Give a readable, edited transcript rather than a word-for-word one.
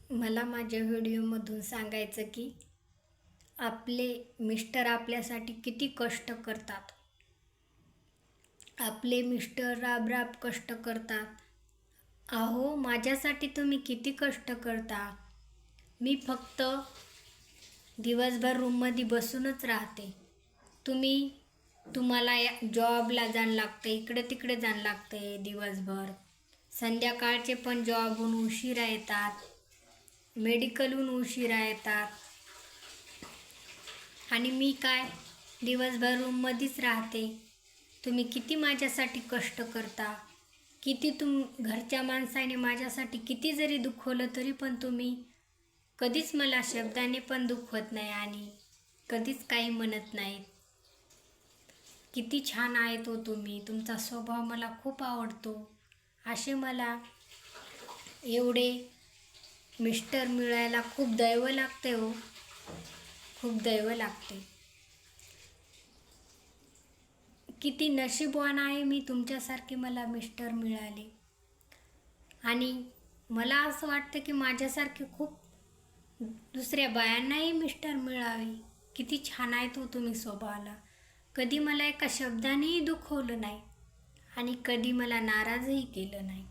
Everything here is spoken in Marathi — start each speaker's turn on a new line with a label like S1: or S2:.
S1: मला माझ्या व्हिडिओमधून सांगायचं की आपले मिस्टर आपल्यासाठी किती कष्ट करतात. आपले मिस्टर राब कष्ट करतात. अहो, माझ्यासाठी तुम्ही किती कष्ट करता. मी फक्त दिवसभर रूममध्ये बसूनच राहते. तुम्हाला जॉबला जाणं लागते, इकडे तिकडे जाणं लागते दिवसभर. संध्याकाळचे पण जॉबहून उशिरा येतात, मेडिकलहून उशिरा येतात आणि मी काय दिवसभर रूममध्येच राहते. तुम्ही किती माझ्यासाठी कष्ट करता. किती घरच्या माणसाने माझ्यासाठी किती जरी दुखवलं तरी पण तुम्ही कधीच मला शब्दाने पण दुखवत नाही आणि कधीच काही म्हणत नाहीत. किती छान आहेत हो तुम्ही. तुमचा स्वभाव मला खूप आवडतो. असे मला एवढे मिस्टर मिळायला खूप दैव लागते हो, खूप दैव लागते. किती नशीबवान आहे मी, तुमच्यासारखे मला मिस्टर मिळाले. आणि मला असं वाटतं की माझ्यासारखे खूप दुसऱ्या बायांनाही मिस्टर मिळावे. किती छान आहेत हो तुम्ही स्वभावाला. कधी मला एका शब्दानेही दुखवलं नाही आणि कधी मला नाराजही केलं नाही.